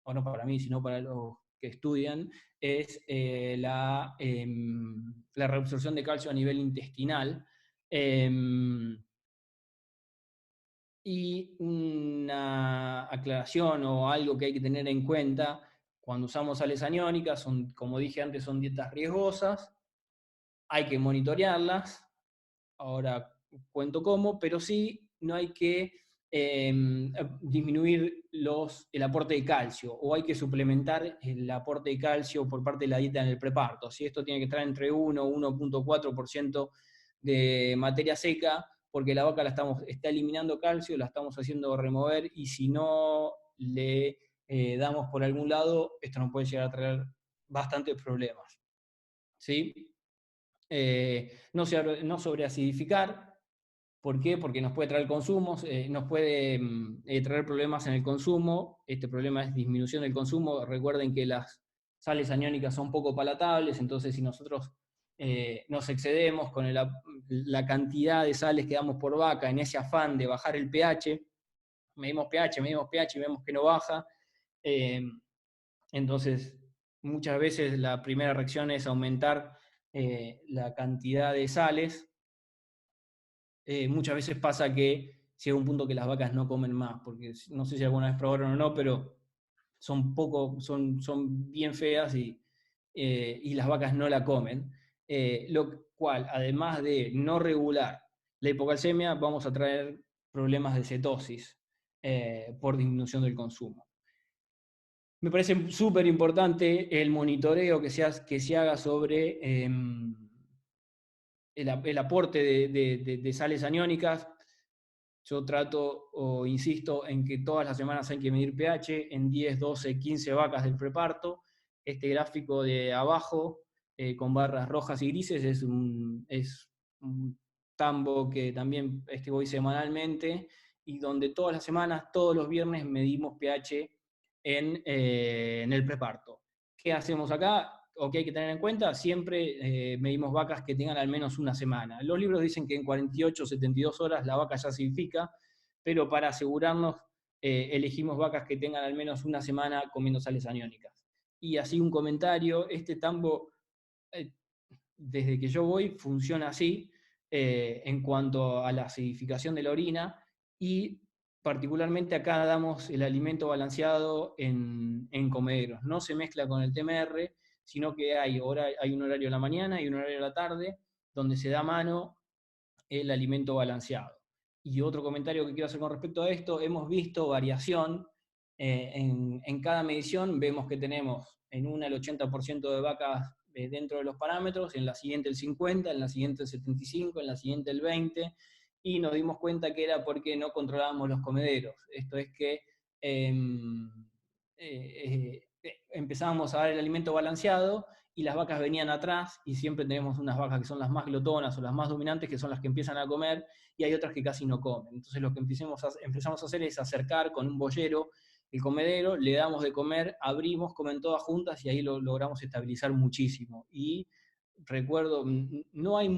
o no para mí, sino para los que estudian, es la reabsorción de calcio a nivel intestinal. Y una aclaración o algo que hay que tener en cuenta cuando usamos sales aniónicas, son, como dije antes, son dietas riesgosas, hay que monitorearlas, ahora cuento cómo, pero sí no hay que disminuir el aporte de calcio, o hay que suplementar el aporte de calcio por parte de la dieta en el preparto. Si esto tiene que estar entre 1 y 1,4% de materia seca, porque la vaca está eliminando calcio, la estamos haciendo remover, y si no le damos por algún lado, esto nos puede llegar a traer bastantes problemas. ¿Sí? No sobreacidificar. ¿Por qué? Porque nos puede traer consumos, nos puede traer problemas en el consumo. Este problema es disminución del consumo. Recuerden que las sales aniónicas son poco palatables, entonces si nosotros nos excedemos con la cantidad de sales que damos por vaca en ese afán de bajar el pH, medimos pH y vemos que no baja, eh, entonces muchas veces la primera reacción es aumentar la cantidad de sales. Muchas veces pasa que llega un punto que las vacas no comen más, porque no sé si alguna vez probaron o no, pero son bien feas y las vacas no la comen. Lo cual, además de no regular la hipocalcemia, vamos a traer problemas de cetosis por disminución del consumo. Me parece súper importante el monitoreo que se haga sobre el aporte de sales aniónicas. Yo trato o insisto en que todas las semanas hay que medir pH en 10, 12, 15 vacas del preparto. Este gráfico de abajo, con barras rojas y grises, es un tambo que también voy semanalmente, y donde todas las semanas, todos los viernes, medimos pH en el preparto. ¿Qué hacemos acá? O que hay que tener en cuenta, siempre medimos vacas que tengan al menos una semana. Los libros dicen que en 48 o 72 horas la vaca ya acidifica, pero para asegurarnos elegimos vacas que tengan al menos una semana comiendo sales aniónicas. Y así un comentario, este tambo, desde que yo voy, funciona así en cuanto a la acidificación de la orina, y particularmente acá damos el alimento balanceado en comederos. No se mezcla con el TMR, sino que hay un horario a la mañana y un horario a la tarde donde se da mano el alimento balanceado. Y otro comentario que quiero hacer con respecto a esto: hemos visto variación en cada medición. Vemos que tenemos en una el 80% de vacas dentro de los parámetros, en la siguiente el 50%, en la siguiente el 75%, en la siguiente el 20%, y nos dimos cuenta que era porque no controlábamos los comederos. Esto es que empezábamos a dar el alimento balanceado y las vacas venían atrás y siempre tenemos unas vacas que son las más glotonas o las más dominantes, que son las que empiezan a comer, y hay otras que casi no comen. Entonces lo que empezamos a hacer es acercar con un boyero el comedero, le damos de comer, abrimos, comen todas juntas y ahí lo logramos estabilizar muchísimo. Y recuerdo, no hay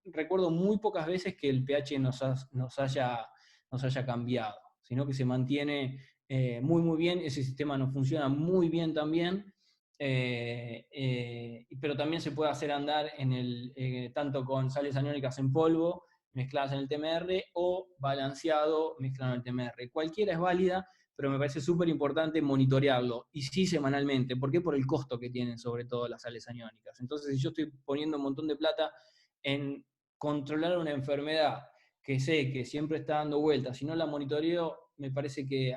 recuerdo muy pocas veces que el pH nos haya cambiado, sino que se mantiene muy, muy bien. Ese sistema nos funciona muy bien también, pero también se puede hacer andar tanto con sales aniónicas en polvo, mezcladas en el TMR, o balanceado, mezclado en el TMR. Cualquiera es válida, pero me parece súper importante monitorearlo, y sí semanalmente. ¿Por qué? Por el costo que tienen, sobre todo las sales aniónicas. Entonces, si yo estoy poniendo un montón de plata en controlar una enfermedad que sé que siempre está dando vueltas, si no la monitoreo, me parece que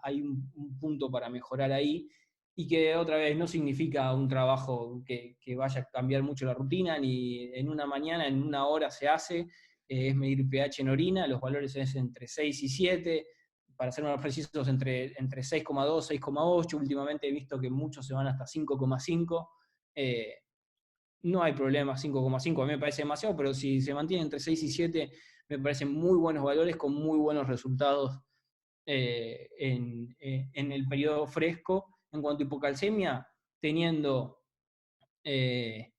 hay un punto para mejorar ahí, y que otra vez no significa un trabajo que vaya a cambiar mucho la rutina, ni en una mañana, en una hora se hace, es medir pH en orina, los valores es entre 6 y 7, para ser más precisos entre 6,2 y 6,8, últimamente he visto que muchos se van hasta 5,5, no hay problema, 5,5 a mí me parece demasiado, pero si se mantiene entre 6 y 7, me parecen muy buenos valores con muy buenos resultados en el periodo fresco. En cuanto a hipocalcemia, eh,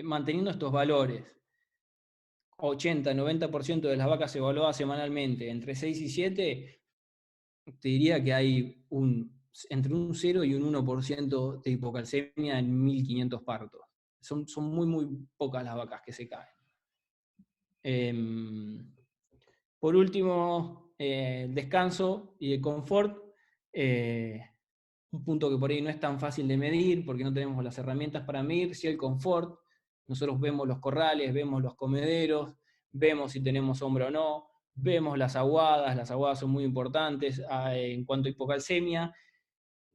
manteniendo estos valores, 80-90% de las vacas evaluadas semanalmente entre 6 y 7, te diría que hay entre un 0 y un 1% de hipocalcemia en 1500 partos. Son muy, muy pocas las vacas que se caen. Por último, el descanso y el confort, un punto que por ahí no es tan fácil de medir porque no tenemos las herramientas para medir. Si el confort, nosotros vemos los corrales, vemos los comederos, vemos si tenemos sombra o no, vemos las aguadas son muy importantes en cuanto a hipocalcemia.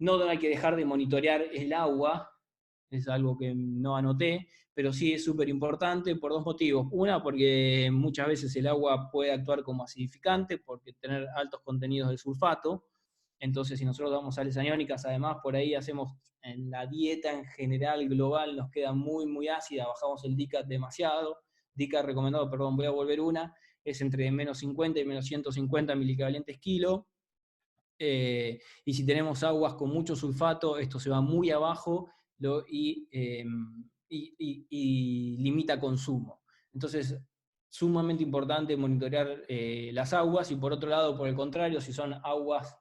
No hay que dejar de monitorear el agua, es algo que no anoté, pero sí es súper importante por dos motivos. Una, porque muchas veces el agua puede actuar como acidificante, porque tener altos contenidos de sulfato. Entonces, si nosotros damos sales aniónicas, además por ahí hacemos, en la dieta en general global nos queda muy, muy ácida, bajamos el DICAT demasiado. DICAT recomendado, perdón, voy a volver es entre menos 50 y menos 150 milicavalentes kilo. Y si tenemos aguas con mucho sulfato, esto se va muy abajo y limita consumo. Entonces, sumamente importante monitorear las aguas. Y por otro lado, por el contrario, si son aguas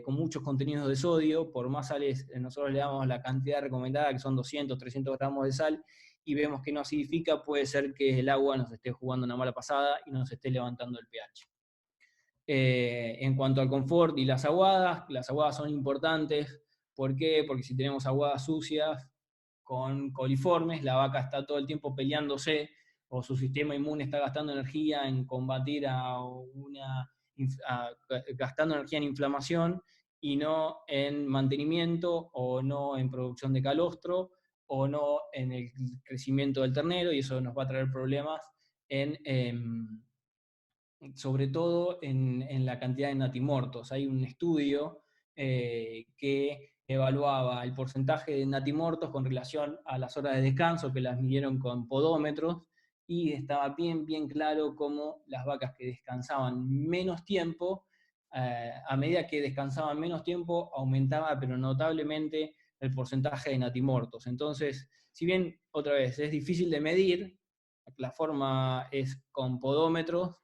con muchos contenidos de sodio, por más sales, nosotros le damos la cantidad recomendada, que son 200-300 gramos de sal, y vemos que no acidifica, puede ser que el agua nos esté jugando una mala pasada y nos esté levantando el pH. En cuanto al confort y las aguadas son importantes. ¿Por qué? Porque si tenemos aguadas sucias con coliformes, la vaca está todo el tiempo peleándose, o su sistema inmune está gastando energía en combatir gastando energía en inflamación, y no en mantenimiento, o no en producción de calostro, o no en el crecimiento del ternero, y eso nos va a traer problemas sobre todo en la cantidad de natimortos. Hay un estudio que evaluaba el porcentaje de natimortos con relación a las horas de descanso, que las midieron con podómetros, y estaba bien, bien claro cómo las vacas que descansaban menos tiempo, a medida que descansaban menos tiempo, aumentaba pero notablemente el porcentaje de natimortos. Entonces, si bien otra vez es difícil de medir, la forma es con podómetros,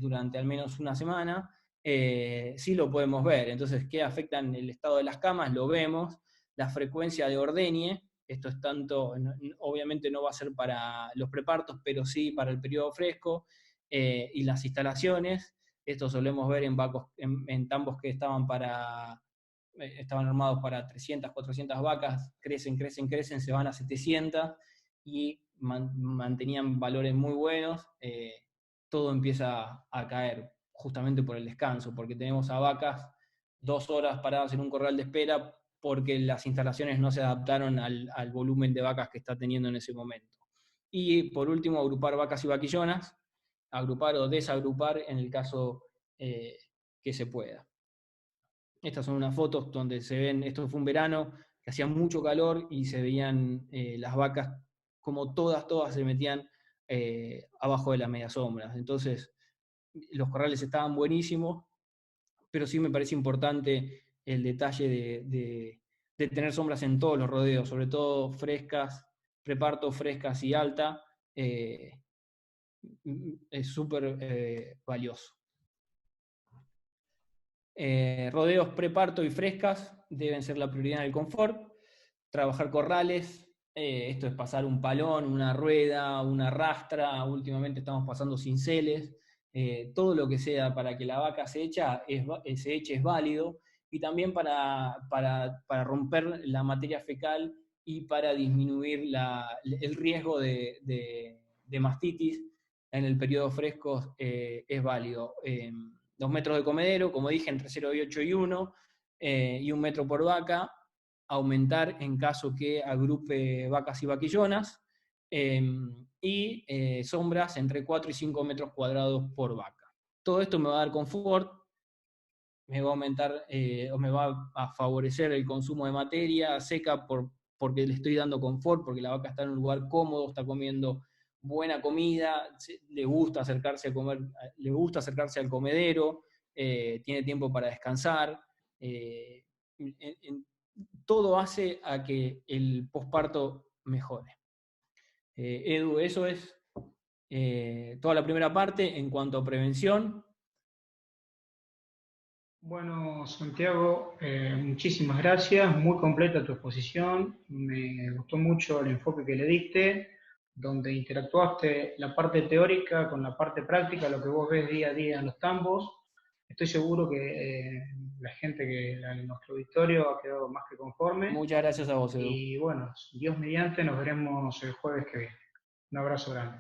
durante al menos una semana, sí lo podemos ver. Entonces, ¿qué afecta en el estado de las camas? Lo vemos. La frecuencia de ordeñe, esto es tanto, obviamente no va a ser para los prepartos, pero sí para el periodo fresco, y las instalaciones. Esto solemos ver en tambos que estaban armados para 300, 400 vacas, crecen, se van a 700 y mantenían valores muy buenos. Todo empieza a caer justamente por el descanso, porque tenemos a vacas 2 horas paradas en un corral de espera porque las instalaciones no se adaptaron al volumen de vacas que está teniendo en ese momento. Y por último, agrupar vacas y vaquillonas, agrupar o desagrupar en el caso que se pueda. Estas son unas fotos donde se ven, esto fue un verano, que hacía mucho calor y se veían las vacas como todas se metían abajo de las medias sombras. Entonces, los corrales estaban buenísimos, pero sí me parece importante el detalle de tener sombras en todos los rodeos, sobre todo frescas, preparto, frescas y alta, es súper valioso. Rodeos preparto y frescas deben ser la prioridad en el confort. Trabajar corrales, esto es pasar un palón, una rueda, una rastra, últimamente estamos pasando cinceles, todo lo que sea para que la vaca se eche es válido, y también para romper la materia fecal y para disminuir el riesgo de mastitis en el periodo fresco es válido. 2 metros de comedero, como dije, entre 0,8 y 1, y 1 metro por vaca, aumentar en caso que agrupe vacas y vaquillonas, y sombras entre 4 y 5 metros cuadrados por vaca. Todo esto me va a dar confort, me va a aumentar o me va a favorecer el consumo de materia seca porque le estoy dando confort, porque la vaca está en un lugar cómodo, está comiendo buena comida, le gusta acercarse a comer, le gusta acercarse al comedero, tiene tiempo para descansar. Todo hace a que el posparto mejore. Edu, eso es toda la primera parte en cuanto a prevención. Bueno, Santiago, muchísimas gracias, muy completa tu exposición, me gustó mucho el enfoque que le diste, donde interactuaste la parte teórica con la parte práctica, lo que vos ves día a día en los tambos. Estoy seguro que la gente en nuestro auditorio ha quedado más que conforme. Muchas gracias a vos, Edu. Y bueno, Dios mediante, nos veremos el jueves que viene. Un abrazo grande.